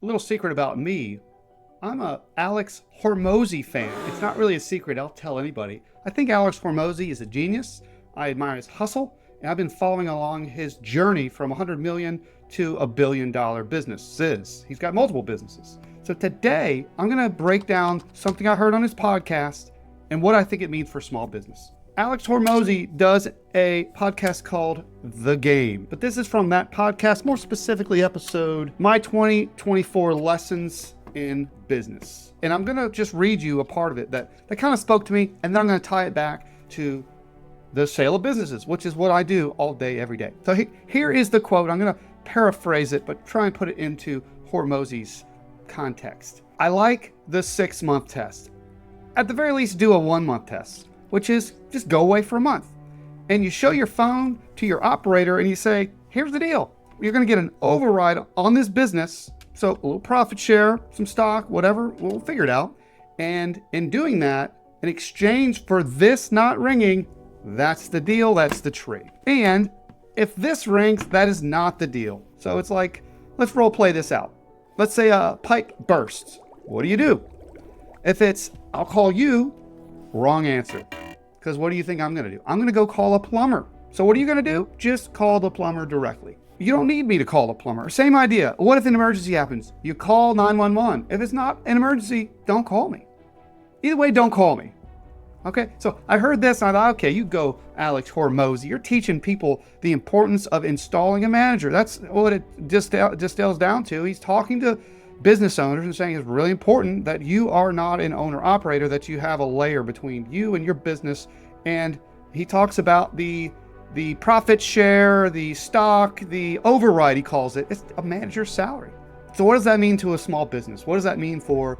A little secret about me, I'm a Alex Hormozi fan. It's not really a secret, I'll tell anybody. I think Alex Hormozi is a genius. I admire his hustle, and I've been following along his journey from 100 million to $1 billion businesses. He's got multiple businesses. So today, I'm gonna break down something I heard on his podcast and what I think it means for small business. Alex Hormozi does a podcast called The Game, but this is from that podcast, more specifically episode, My 2024 Lessons in Business. And I'm gonna just read you a part of it that kind of spoke to me, and then I'm gonna tie it back to the sale of businesses, which is what I do all day, every day. So here is the quote. I'm gonna paraphrase it, but try and put it into Hormozi's context. I like the 6-month test. At the very least, do a 1-month test, which is just go away for a month. And you show your phone to your operator and you say, here's the deal. You're gonna get an override on this business. So a little profit share, some stock, whatever, we'll figure it out. And in doing that, in exchange for this not ringing, that's the deal, that's the trade. And if this rings, that is not the deal. So it's like, let's role play this out. Let's say a pipe bursts. What do? If it's, I'll call you, wrong answer. Because what do you think I'm gonna do? I'm gonna go call a plumber. So what are you gonna do? Just call the plumber directly. You don't need me to call a plumber. Same idea. What if an emergency happens? You call 911. If it's not an emergency, don't call me. Either way, don't call me. Okay, so I heard this and I thought, okay, you go, Alex Hormozi. You're teaching people the importance of installing a manager. That's what it distills down to. He's talking to business owners and saying it's really important that you are not an owner-operator, that you have a layer between you and your business. And he talks about the profit share, the stock, the override, he calls it. It's a manager's salary. So what does that mean to a small business? What does that mean for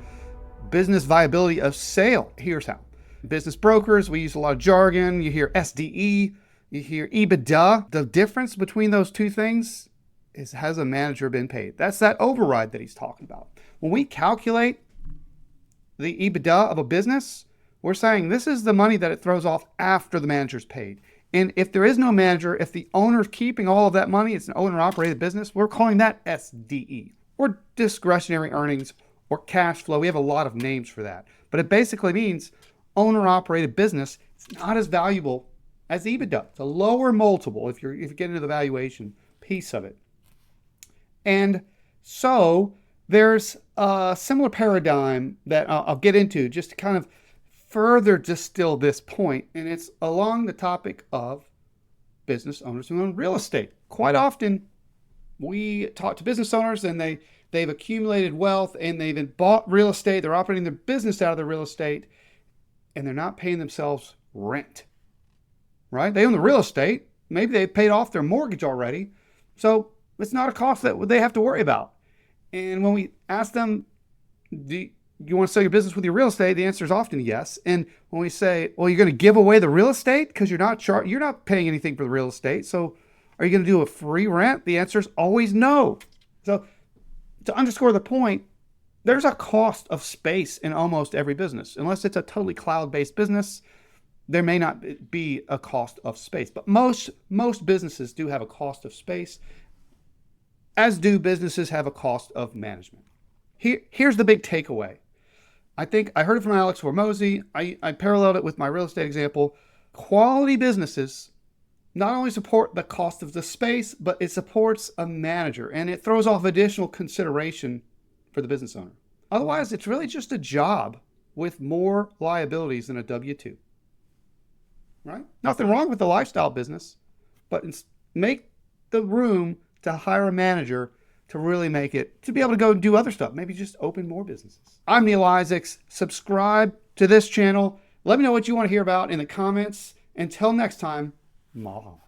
business viability of sale? Here's how. Business brokers, we use a lot of jargon. You hear SDE, you hear EBITDA. The difference between those two things is, has a manager been paid? That's that override that he's talking about. When we calculate the EBITDA of a business, we're saying this is the money that it throws off after the manager's paid. And if there is no manager, if the owner's keeping all of that money, it's an owner-operated business, we're calling that SDE, or discretionary earnings, or cash flow. We have a lot of names for that. But it basically means owner-operated business, it's not as valuable as EBITDA. It's a lower multiple if you get into the valuation piece of it. And so there's a similar paradigm that I'll get into just to kind of further distill this point, and it's along the topic of business owners who own real estate. Quite often, we talk to business owners and they've accumulated wealth and they've bought real estate, they're operating their business out of the real estate, and they're not paying themselves rent, right? They own the real estate. Maybe they've paid off their mortgage already. So it's not a cost that they have to worry about. And when we ask them, do you want to sell your business with your real estate? The answer is often yes. And when we say, well, you're going to give away the real estate because you're not paying anything for the real estate. So are you going to do a free rent? The answer is always no. So to underscore the point, there's a cost of space in almost every business. Unless it's a totally cloud-based business, there may not be a cost of space. But most businesses do have a cost of space, as do businesses have a cost of management. Here's the big takeaway. I think I heard it from Alex Hormozi. I paralleled it with my real estate example. Quality businesses not only support the cost of the space, but it supports a manager, and it throws off additional consideration for the business owner. Otherwise, it's really just a job with more liabilities than a W-2, right? Nothing wrong with the lifestyle business, but make the room to hire a manager to really make it, to be able to go do other stuff. Maybe just open more businesses. I'm Neal Isaacs. Subscribe to this channel. Let me know what you want to hear about in the comments. Until next time, mahalo.